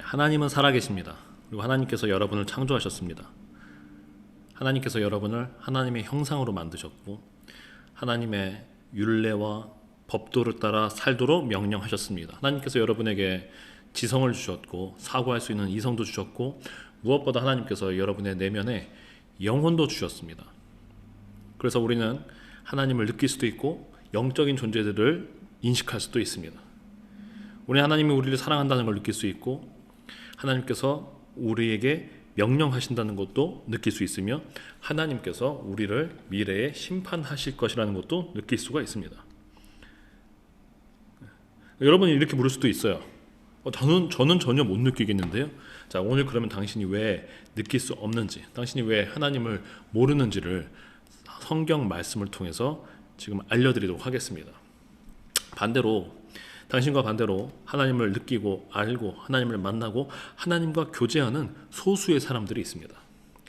하나님은 살아계십니다. 그리고 하나님께서 여러분을 창조하셨습니다. 하나님께서 여러분을 하나님의 형상으로 만드셨고 하나님의 율례와 법도를 따라 살도록 명령하셨습니다. 하나님께서 여러분에게 지성을 주셨고 사고할 수 있는 이성도 주셨고 무엇보다 하나님께서 여러분의 내면에 영혼도 주셨습니다. 그래서 우리는 하나님을 느낄 수도 있고 영적인 존재들을 인식할 수도 있습니다. 우리 하나님이 우리를 사랑한다는 걸 느낄 수 있고 하나님께서 우리에게 명령하신다는 것도 느낄 수 있으며 하나님께서 우리를 미래에 심판하실 것이라는 것도 느낄 수가 있습니다. 여러분이 이렇게 물을 수도 있어요. 저는 전혀 못 느끼겠는데요. 자, 오늘 그러면 당신이 왜 느낄 수 없는지, 당신이 왜 하나님을 모르는지를 성경 말씀을 통해서 지금 알려드리도록 하겠습니다. 당신과 반대로 하나님을 느끼고 알고 하나님을 만나고 하나님과 교제하는 소수의 사람들이 있습니다.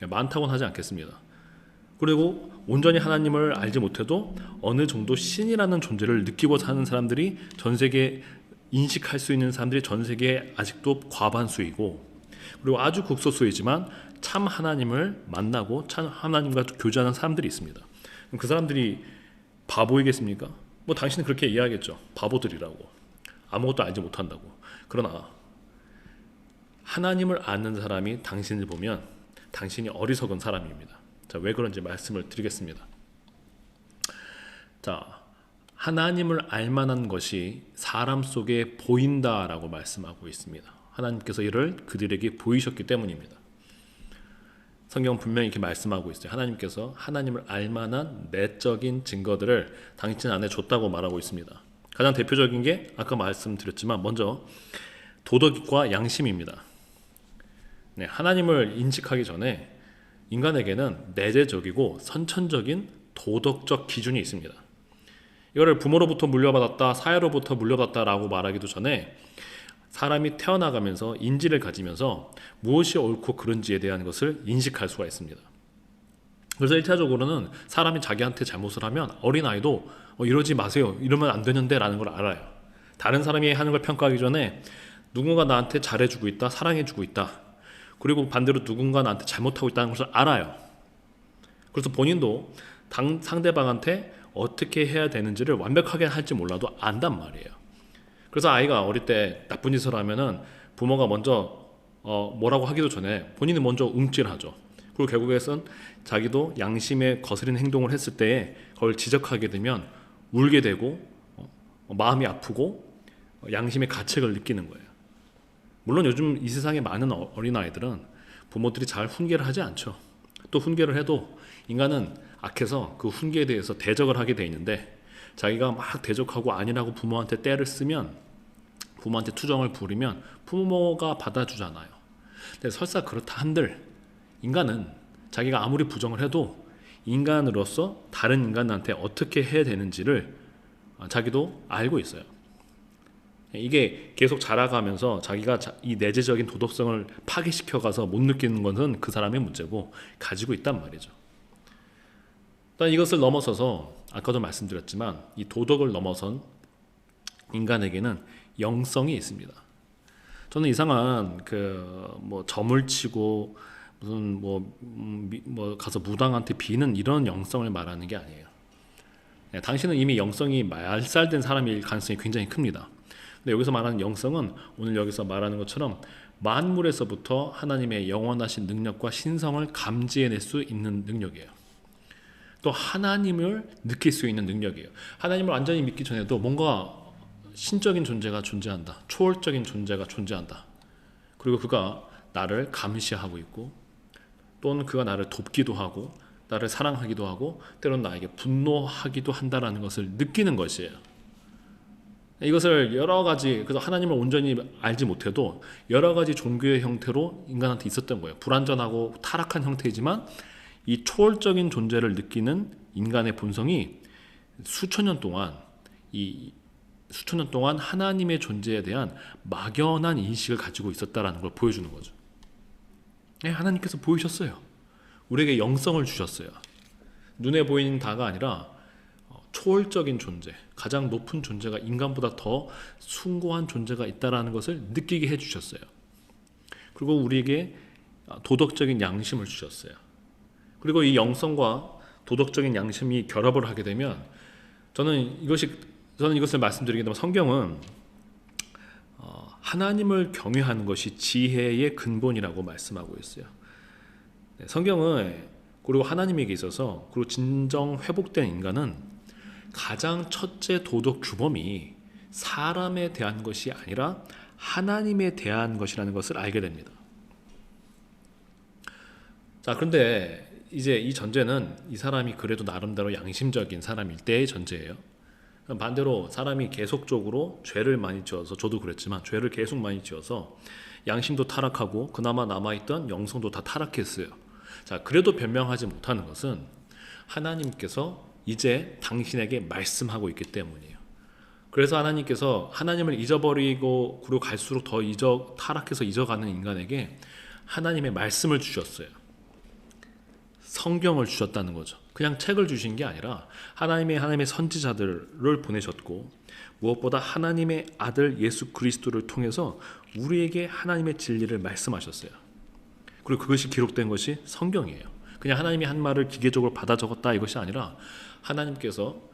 많다고는 하지 않겠습니다. 그리고 온전히 하나님을 알지 못해도 어느 정도 신이라는 존재를 느끼고 사는 사람들이 전 세계에 인식할 수 있는 사람들이 전 세계에 아직도 과반수이고, 그리고 아주 극소수이지만 참 하나님을 만나고 참 하나님과 교제하는 사람들이 있습니다. 그 사람들이 바보이겠습니까? 당신은 그렇게 이해하겠죠. 바보들이라고. 아무것도 알지 못한다고. 그러나 하나님을 아는 사람이 당신을 보면 당신이 어리석은 사람입니다. 자, 왜 그런지 말씀을 드리겠습니다. 자, 하나님을 알만한 것이 사람 속에 보인다라고 말씀하고 있습니다. 하나님께서 이를 그들에게 보이셨기 때문입니다. 성경은 분명히 이렇게 말씀하고 있어요. 하나님께서 하나님을 알만한 내적인 증거들을 당신 안에 줬다고 말하고 있습니다. 가장 대표적인 게 아까 말씀드렸지만 먼저 도덕과 양심입니다. 네, 하나님을 인식하기 전에 인간에게는 내재적이고 선천적인 도덕적 기준이 있습니다. 이거를 부모로부터 물려받았다, 사회로부터 물려받았다라고 말하기도 전에 사람이 태어나가면서 인지를 가지면서 무엇이 옳고 그른지에 대한 것을 인식할 수가 있습니다. 그래서 1차적으로는 사람이 자기한테 잘못을 하면 어린아이도 이러지 마세요, 이러면 안 되는데 라는 걸 알아요. 다른 사람이 하는 걸 평가하기 전에 누군가 나한테 잘해주고 있다, 사랑해주고 있다, 그리고 반대로 누군가 나한테 잘못하고 있다는 것을 알아요. 그래서 본인도 상대방한테 어떻게 해야 되는지를 완벽하게 할지 몰라도 안단 말이에요. 그래서 아이가 어릴 때 나쁜 짓을 하면은 부모가 먼저 뭐라고 하기도 전에 본인이 먼저 움찔하죠. 그리고 결국에는 자기도 양심에 거스른 행동을 했을 때에 그걸 지적하게 되면 울게 되고 마음이 아프고 양심의 가책을 느끼는 거예요. 물론 요즘 이 세상에 많은 어린아이들은 부모들이 잘 훈계를 하지 않죠. 또 훈계를 해도 인간은 악해서 그 훈계에 대해서 대적을 하게 돼 있는데, 자기가 막 대적하고 아니라고 부모한테 떼를 쓰면, 부모한테 투정을 부리면 부모가 받아주잖아요. 근데 설사 그렇다 한들 인간은 자기가 아무리 부정을 해도 인간으로서 다른 인간한테 어떻게 해야 되는지를 자기도 알고 있어요. 이게 계속 자라가면서 자기가 이 내재적인 도덕성을 파괴시켜가서 못 느끼는 것은 그 사람의 문제고 가지고 있단 말이죠. 일단 이것을 넘어서서 아까도 말씀드렸지만 이 도덕을 넘어선 인간에게는 영성이 있습니다. 저는 이상한 점을 치고 무슨 가서 무당한테 비는 이런 영성을 말하는 게 아니에요. 네, 당신은 이미 영성이 말살된 사람일 가능성이 굉장히 큽니다. 근데 여기서 말하는 영성은 오늘 여기서 말하는 것처럼 만물에서부터 하나님의 영원하신 능력과 신성을 감지해낼 수 있는 능력이에요. 또 하나님을 느낄 수 있는 능력이에요. 하나님을 완전히 믿기 전에도 뭔가 신적인 존재가 존재한다, 초월적인 존재가 존재한다, 그리고 그가 나를 감시하고 있고 또는 그가 나를 돕기도 하고 나를 사랑하기도 하고 때로는 나에게 분노하기도 한다라는 것을 느끼는 것이에요. 이것을 여러 가지, 그래서 하나님을 온전히 알지 못해도 여러 가지 종교의 형태로 인간한테 있었던 거예요. 불완전하고 타락한 형태이지만 이 초월적인 존재를 느끼는 인간의 본성이 수천 년 동안 하나님의 존재에 대한 막연한 인식을 가지고 있었다라는 걸 보여주는 거죠. 네, 하나님께서 보이셨어요. 우리에게 영성을 주셨어요. 눈에 보이는 다가 아니라 초월적인 존재, 가장 높은 존재가 인간보다 더 숭고한 존재가 있다라는 것을 느끼게 해주셨어요. 그리고 우리에게 도덕적인 양심을 주셨어요. 그리고 이 영성과 도덕적인 양심이 결합을 하게 되면 저는 이것을 말씀드리게 되면 성경은 하나님을 경외하는 것이 지혜의 근본이라고 말씀하고 있어요. 성경은 그리고 하나님에게 있어서 그리고 진정 회복된 인간은 가장 첫째 도덕 규범이 사람에 대한 것이 아니라 하나님에 대한 것이라는 것을 알게 됩니다. 자, 그런데 이제 이 전제는 이 사람이 그래도 나름대로 양심적인 사람일 때의 전제예요. 반대로 사람이 계속적으로 죄를 많이 지어서, 저도 그랬지만 죄를 계속 많이 지어서 양심도 타락하고 그나마 남아있던 영성도 다 타락했어요. 자, 그래도 변명하지 못하는 것은 하나님께서 이제 당신에게 말씀하고 있기 때문이에요. 그래서 하나님께서 하나님을 잊어버리고 그리고 갈수록 더 타락해서 잊어가는 인간에게 하나님의 말씀을 주셨어요. 성경을 주셨다는 거죠. 그냥 책을 주신 게 아니라 하나님의 선지자들을 보내셨고 무엇보다 하나님의 아들 예수 그리스도를 통해서 우리에게 하나님의 진리를 말씀하셨어요. 그리고 그것이 기록된 것이 성경이에요. 그냥 하나님이 한 말을 기계적으로 받아 적었다 이것이 아니라 하나님께서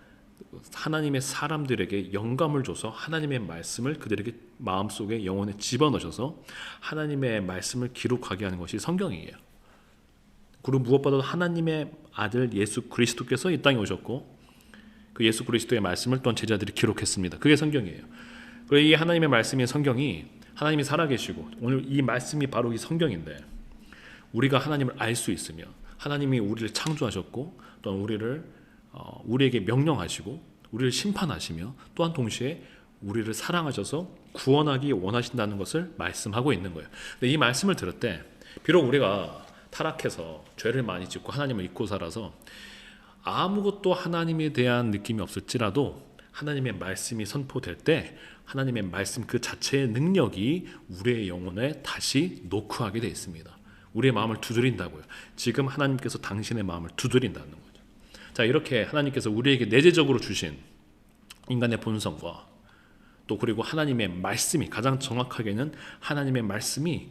하나님의 사람들에게 영감을 줘서 하나님의 말씀을 그들에게 마음속에 영혼에 집어넣으셔서 하나님의 말씀을 기록하게 하는 것이 성경이에요. 그리고 무엇보다도 하나님의 아들 예수 그리스도께서 이 땅에 오셨고 그 예수 그리스도의 말씀을 또한 제자들이 기록했습니다. 그게 성경이에요. 그리고 이 하나님의 말씀인 성경이 하나님이 살아계시고 오늘 이 말씀이 바로 이 성경인데 우리가 하나님을 알 수 있으며 하나님이 우리를 창조하셨고 또한 우리에게 명령하시고 우리를 심판하시며 또한 동시에 우리를 사랑하셔서 구원하기 원하신다는 것을 말씀하고 있는 거예요. 근데 이 말씀을 들을 때 비록 우리가 타락해서 죄를 많이 짓고 하나님을 잊고 살아서 아무것도 하나님에 대한 느낌이 없을지라도 하나님의 말씀이 선포될 때 하나님의 말씀 그 자체의 능력이 우리의 영혼에 다시 노크하게 되어 있습니다. 우리의 마음을 두드린다고요. 지금 하나님께서 당신의 마음을 두드린다는 거죠. 자, 이렇게 하나님께서 우리에게 내재적으로 주신 인간의 본성과 또 그리고 하나님의 말씀이 가장 정확하게는 하나님의 말씀이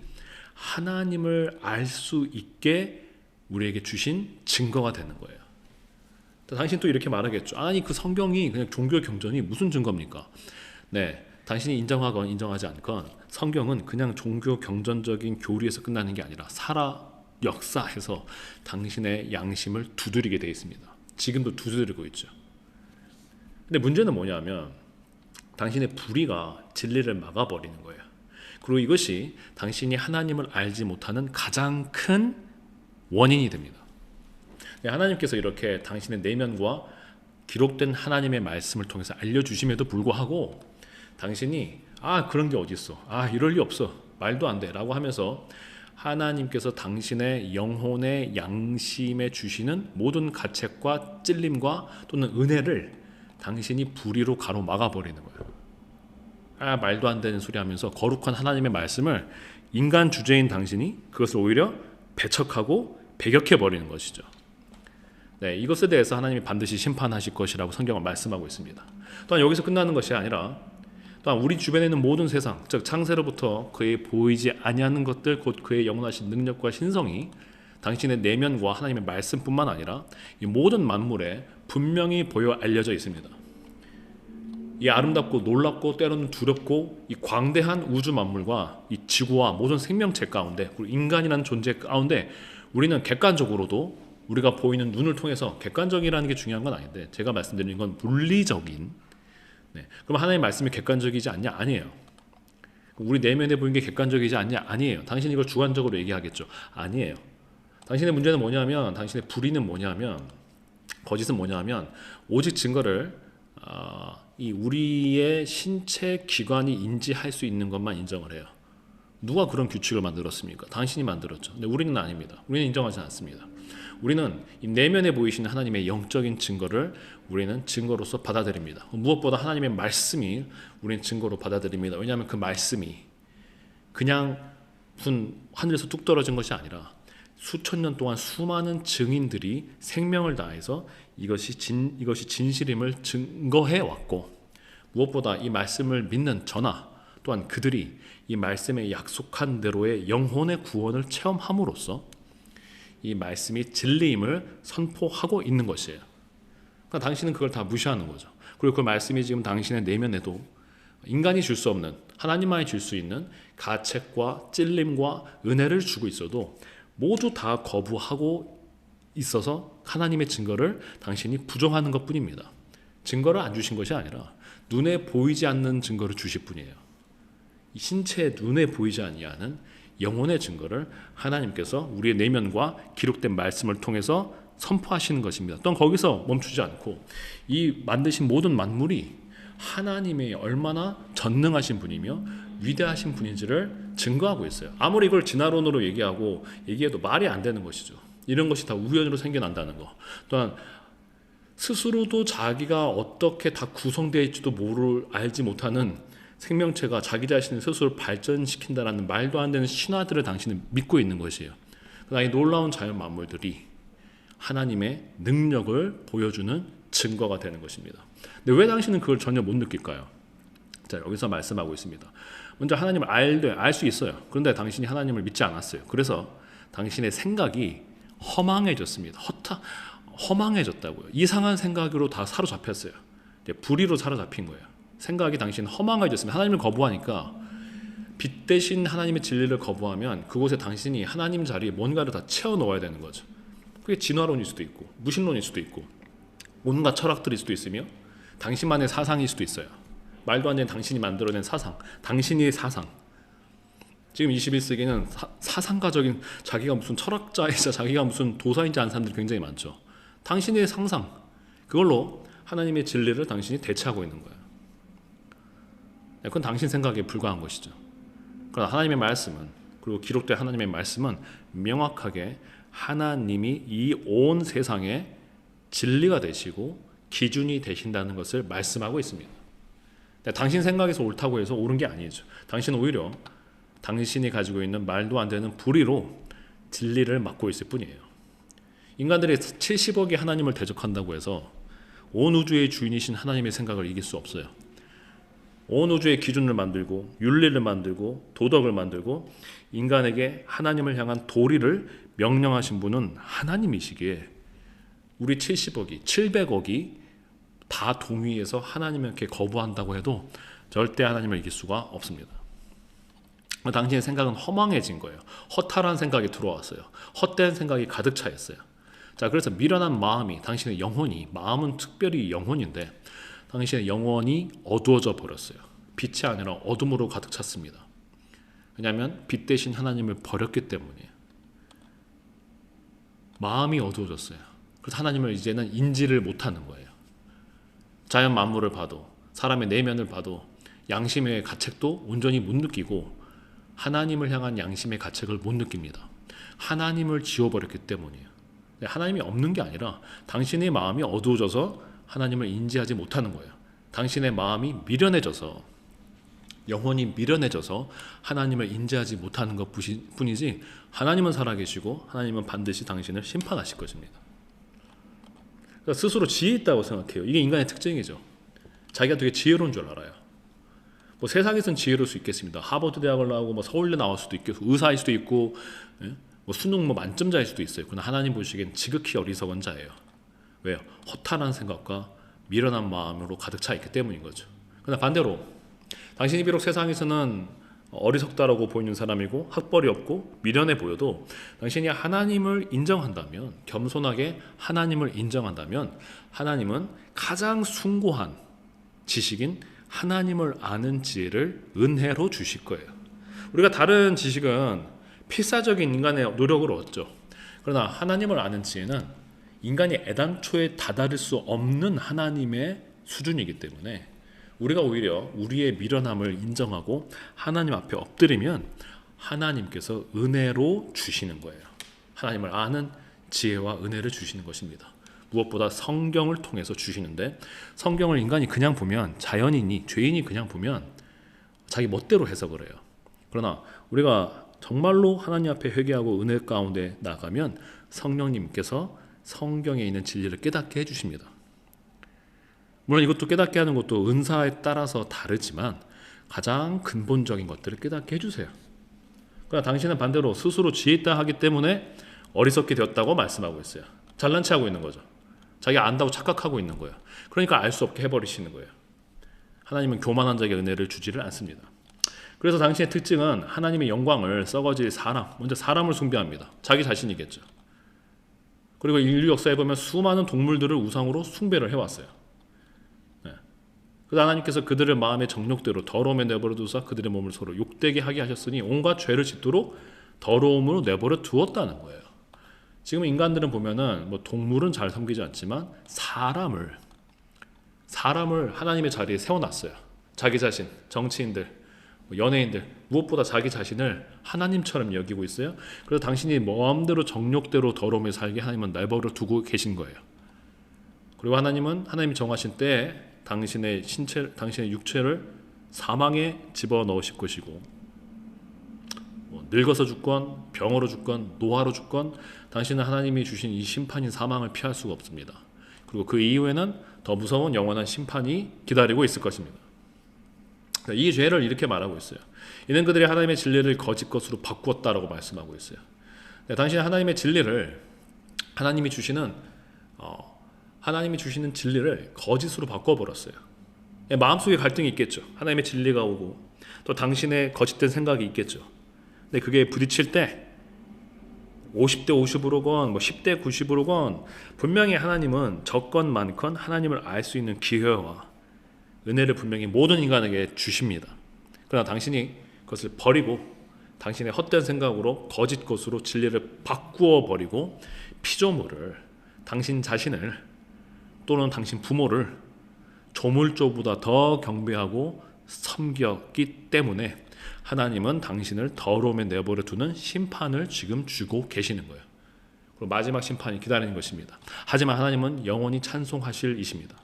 하나님을 알 수 있게 우리에게 주신 증거가 되는 거예요. 당신 또 이렇게 말하겠죠. 아니 그 성경이 그냥 종교 경전이 무슨 증거입니까? 네, 당신이 인정하건 인정하지 않건 성경은 그냥 종교 경전적인 교리에서 끝나는 게 아니라 역사에서 당신의 양심을 두드리게 되어 있습니다. 지금도 두드리고 있죠. 근데 문제는 뭐냐면 당신의 불의가 진리를 막아버리는 거예요. 그리고 이것이 당신이 하나님을 알지 못하는 가장 큰 원인이 됩니다. 하나님께서 이렇게 당신의 내면과 기록된 하나님의 말씀을 통해서 알려주심에도 불구하고 당신이 그런 게 어디 있어, 이럴 리 없어, 말도 안 돼 라고 하면서 하나님께서 당신의 영혼의 양심에 주시는 모든 가책과 찔림과 또는 은혜를 당신이 불의로 가로막아버리는 거예요. 말도 안 되는 소리 하면서 거룩한 하나님의 말씀을 인간 주제인 당신이 그것을 오히려 배척하고 배격해버리는 것이죠. 네, 이것에 대해서 하나님이 반드시 심판하실 것이라고 성경은 말씀하고 있습니다. 또한 여기서 끝나는 것이 아니라 또한 우리 주변에 있는 모든 세상, 즉 창세로부터 그의 보이지 아니하는 것들 곧 그의 영원하신 능력과 신성이 당신의 내면과 하나님의 말씀뿐만 아니라 이 모든 만물에 분명히 보여 알려져 있습니다. 이 아름답고 놀랍고 때로는 두렵고 이 광대한 우주 만물과 이 지구와 모든 생명체 가운데 그리고 인간이라는 존재 가운데 우리는 객관적으로도 우리가 보이는 눈을 통해서 객관적이라는 게 중요한 건 아닌데 제가 말씀드리는 건 물리적인 그럼 하나님의 말씀이 객관적이지 않냐? 아니에요. 우리 내면에 보이는 게 객관적이지 않냐? 아니에요. 당신이 이걸 주관적으로 얘기하겠죠. 아니에요. 당신의 문제는 뭐냐면 당신의 불의는 뭐냐면 거짓은 뭐냐면 오직 증거를 이 우리의 신체 기관이 인지할 수 있는 것만 인정을 해요. 누가 그런 규칙을 만들었습니까? 당신이 만들었죠. 근데 우리는 아닙니다. 우리는 인정하지 않습니다. 우리는 이 내면에 보이시는 하나님의 영적인 증거를 우리는 증거로서 받아들입니다. 무엇보다 하나님의 말씀이 우리는 증거로 받아들입니다. 왜냐하면 그 말씀이 그냥 무슨 하늘에서 뚝 떨어진 것이 아니라 수천 년 동안 수많은 증인들이 생명을 다해서 이것이 진실임을 증거해 왔고 무엇보다 이 말씀을 믿는 저나 또한 그들이 이 말씀에 약속한 대로의 영혼의 구원을 체험함으로써 이 말씀이 진리임을 선포하고 있는 것이에요. 그러니까 당신은 그걸 다 무시하는 거죠. 그리고 그 말씀이 지금 당신의 내면에도 인간이 줄 수 없는, 하나님만이 줄 수 있는 가책과 찔림과 은혜를 주고 있어도 모두 다 거부하고 있어서 하나님의 증거를 당신이 부정하는 것뿐입니다. 증거를 안 주신 것이 아니라 눈에 보이지 않는 증거를 주실 뿐이에요. 이 신체의 눈에 보이지 아니하는 영혼의 증거를 하나님께서 우리의 내면과 기록된 말씀을 통해서 선포하시는 것입니다. 또한 거기서 멈추지 않고 이 만드신 모든 만물이 하나님의 얼마나 전능하신 분이며 위대하신 분인지를 증거하고 있어요. 아무리 이걸 진화론으로 얘기해도 말이 안 되는 것이죠. 이런 것이 다 우연으로 생겨난다는 거. 또한 스스로도 자기가 어떻게 다 구성되어 있지도 알지 못하는 생명체가 자기 자신을 스스로 발전시킨다라는 말도 안 되는 신화들을 당신은 믿고 있는 것이에요. 그러나 이 놀라운 자연 만물들이 하나님의 능력을 보여주는 증거가 되는 것입니다. 근데 왜 당신은 그걸 전혀 못 느낄까요? 자, 여기서 말씀하고 있습니다. 먼저 하나님을 알 수 있어요. 그런데 당신이 하나님을 믿지 않았어요. 그래서 당신의 생각이 허망해졌습니다. 허망해졌다고요. 이상한 생각으로 다 사로잡혔어요. 불의로 사로잡힌 거예요. 생각이 당신 허망해졌습니다. 하나님을 거부하니까 빛 대신 하나님의 진리를 거부하면 그곳에 당신이 하나님 자리에 뭔가를 다 채워 넣어야 되는 거죠. 그게 진화론일 수도 있고 무신론일 수도 있고 온갖 철학들일 수도 있으며 당신만의 사상일 수도 있어요. 말도 안 되는 당신이 만들어낸 사상, 당신의 사상. 지금 21세기는 사상가적인 자기가 무슨 철학자이자 자기가 무슨 도사인지 아는 사람들이 굉장히 많죠. 당신의 상상, 그걸로 하나님의 진리를 당신이 대체하고 있는 거예요. 그건 당신 생각에 불과한 것이죠. 그러나 하나님의 말씀은, 그리고 기록된 하나님의 말씀은 명확하게 하나님이 이 온 세상에 진리가 되시고 기준이 되신다는 것을 말씀하고 있습니다. 당신 생각에서 옳다고 해서 옳은 게 아니죠. 당신은 오히려 당신이 가지고 있는 말도 안 되는 불의로 진리를 막고 있을 뿐이에요. 인간들이 70억이 하나님을 대적한다고 해서 온 우주의 주인이신 하나님의 생각을 이길 수 없어요. 온 우주의 기준을 만들고 윤리를 만들고 도덕을 만들고 인간에게 하나님을 향한 도리를 명령하신 분은 하나님이시기에 우리 70억이 700억이 다 동의해서 하나님을 이렇게 거부한다고 해도 절대 하나님을 이길 수가 없습니다. 당신의 생각은 허망해진 거예요. 허탈한 생각이 들어왔어요. 헛된 생각이 가득 차 있어요. 자, 그래서 미련한 마음이, 당신의 영혼이, 마음은 특별히 영혼인데 당신의 영혼이 어두워져 버렸어요. 빛이 아니라 어둠으로 가득 찼습니다. 왜냐하면 빛 대신 하나님을 버렸기 때문이에요. 마음이 어두워졌어요. 그래서 하나님을 이제는 인지를 못하는 거예요. 자연 만물을 봐도, 사람의 내면을 봐도 양심의 가책도 온전히 못 느끼고 하나님을 향한 양심의 가책을 못 느낍니다. 하나님을 지워버렸기 때문이에요. 하나님이 없는 게 아니라 당신의 마음이 어두워져서 하나님을 인지하지 못하는 거예요. 당신의 마음이 미련해져서, 영혼이 미련해져서 하나님을 인지하지 못하는 것 뿐이지 하나님은 살아계시고 하나님은 반드시 당신을 심판하실 것입니다. 그러니까 스스로 지혜 있다고 생각해요. 이게 인간의 특징이죠. 자기가 되게 지혜로운 줄 알아요. 뭐 세상에서는 지혜로울 수 있겠습니다. 하버드 대학을 나오고 뭐 서울대 나올 수도 있고 의사일 수도 있고 뭐 수능 뭐 만점자일 수도 있어요. 그러나 하나님 보시기엔 지극히 어리석은 자예요. 왜요? 허탈한 생각과 미련한 마음으로 가득 차 있기 때문인 거죠. 그러나 반대로 당신이 비록 세상에서는 어리석다라고 보이는 사람이고 학벌이 없고 미련해 보여도 당신이 하나님을 인정한다면, 겸손하게 하나님을 인정한다면 하나님은 가장 숭고한 지식인 하나님을 아는 지혜를 은혜로 주실 거예요. 우리가 다른 지식은 필사적인 인간의 노력으로 얻죠. 그러나 하나님을 아는 지혜는 인간이 애당초에 다다를 수 없는 하나님의 수준이기 때문에 우리가 오히려 우리의 미련함을 인정하고 하나님 앞에 엎드리면 하나님께서 은혜로 주시는 거예요. 하나님을 아는 지혜와 은혜를 주시는 것입니다. 무엇보다 성경을 통해서 주시는데, 성경을 인간이 그냥 보면, 자연인이, 죄인이 그냥 보면 자기 멋대로 해석을 해요. 그러나 우리가 정말로 하나님 앞에 회개하고 은혜 가운데 나가면 성령님께서 성경에 있는 진리를 깨닫게 해주십니다. 물론 이것도 깨닫게 하는 것도 은사에 따라서 다르지만 가장 근본적인 것들을 깨닫게 해주세요. 그러나 당신은 반대로 스스로 지혜 있다 하기 때문에 어리석게 되었다고 말씀하고 있어요. 잘난 체 하고 있는 거죠. 자기가 안다고 착각하고 있는 거예요. 그러니까 알 수 없게 해버리시는 거예요. 하나님은 교만한 자에게 은혜를 주지를 않습니다. 그래서 당신의 특징은 하나님의 영광을 썩어질 사람, 먼저 사람을 숭배합니다. 자기 자신이겠죠. 그리고 인류 역사에 보면 수많은 동물들을 우상으로 숭배를 해왔어요. 네. 그래서 하나님께서 그들을 마음의 정욕대로 더러움에 내버려 두사 그들의 몸을 서로 욕되게 하게 하셨으니 온갖 죄를 짓도록 더러움으로 내버려 두었다는 거예요. 지금 인간들은 보면은 뭐 동물은 잘 섬기지 않지만 사람을 하나님의 자리에 세워놨어요. 자기 자신, 정치인들, 연예인들, 무엇보다 자기 자신을 하나님처럼 여기고 있어요. 그래서 당신이 마음대로 정욕대로 더러움에 살게 하나님은 내버려 두고 계신 거예요. 그리고 하나님이 정하신 때에 당신의 육체를 사망에 집어넣으실 것이고, 늙어서 죽건 병으로 죽건 노화로 죽건 당신은 하나님이 주신 이 심판인 사망을 피할 수가 없습니다. 그리고 그 이후에는 더 무서운 영원한 심판이 기다리고 있을 것입니다. 이 죄를 이렇게 말하고 있어요. 이는 그들이 하나님의 진리를 거짓 것으로 바꾸었다라고 말씀하고 있어요. 당신은 하나님의 진리를 하나님이 주시는 진리를 거짓으로 바꿔버렸어요. 마음속에 갈등이 있겠죠. 하나님의 진리가 오고 또 당신의 거짓된 생각이 있겠죠. 근데 그게 부딪힐 때 50대 50으로건 10대 90으로건 분명히 하나님은 적건 많건 하나님을 알 수 있는 기회와 은혜를 분명히 모든 인간에게 주십니다. 그러나 당신이 그것을 버리고 당신의 헛된 생각으로 거짓 것으로 진리를 바꾸어 버리고 피조물을, 당신 자신을 또는 당신 부모를 조물조보다 더 경배하고 섬겼기 때문에 하나님은 당신을 더러움에 내버려 두는 심판을 지금 주고 계시는 거예요. 그리고 마지막 심판이 기다리는 것입니다. 하지만 하나님은 영원히 찬송하실 이십니다.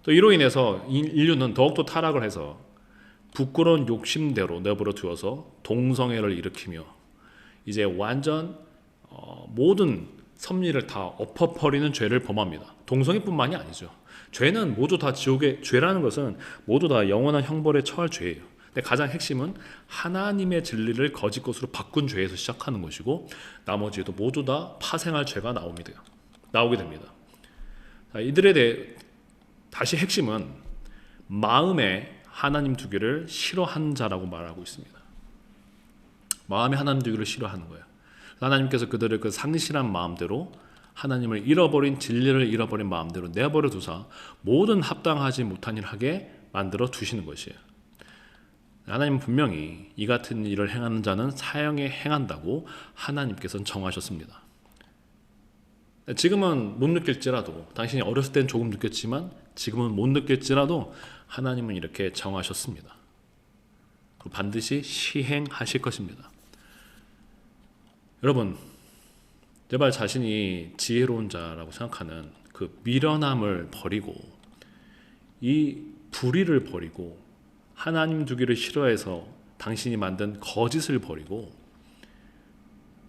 또 이로 인해서 인류는 더욱더 타락을 해서 부끄러운 욕심대로 내버려 두어서 동성애를 일으키며 이제 완전 모든 섭리를 다 엎어버리는 죄를 범합니다. 동성애뿐만이 아니죠. 죄는 모두 다 죄라는 것은 모두 다 영원한 형벌에 처할 죄예요. 근데 가장 핵심은 하나님의 진리를 거짓 것으로 바꾼 죄에서 시작하는 것이고 나머지도 모두 다 파생할 죄가 나오게 됩니다. 이들에 대해 다시 핵심은 마음에 하나님 두기를 싫어한 자라고 말하고 있습니다. 마음에 하나님 두기를 싫어하는 거예요. 하나님께서 그들을 그 상실한 마음대로 하나님을 진리를 잃어버린 마음대로 내버려 두사 모든 합당하지 못한 일 하게 만들어 두시는 것이에요. 하나님은 분명히 이 같은 일을 행하는 자는 사형에 행한다고 하나님께서는 정하셨습니다. 지금은 못 느낄지라도, 당신이 어렸을 때는 조금 느꼈지만 지금은 못 느낄지라도 하나님은 이렇게 정하셨습니다. 반드시 시행하실 것입니다. 여러분, 제발 자신이 지혜로운 자라고 생각하는 그 미련함을 버리고 이 불의를 버리고 하나님 두기를 싫어해서 당신이 만든 거짓을 버리고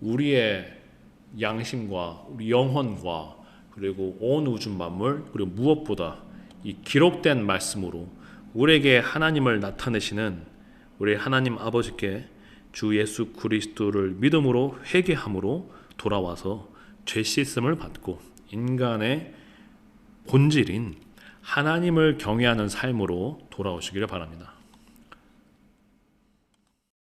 우리의 양심과 우리 영혼과 그리고 온 우주 만물 그리고 무엇보다 이 기록된 말씀으로 우리에게 하나님을 나타내시는 우리 하나님 아버지께 주 예수 그리스도를 믿음으로 회개함으로 돌아와서 죄 씻음을 받고 인간의 본질인 하나님을 경외하는 삶으로 돌아오시기를 바랍니다.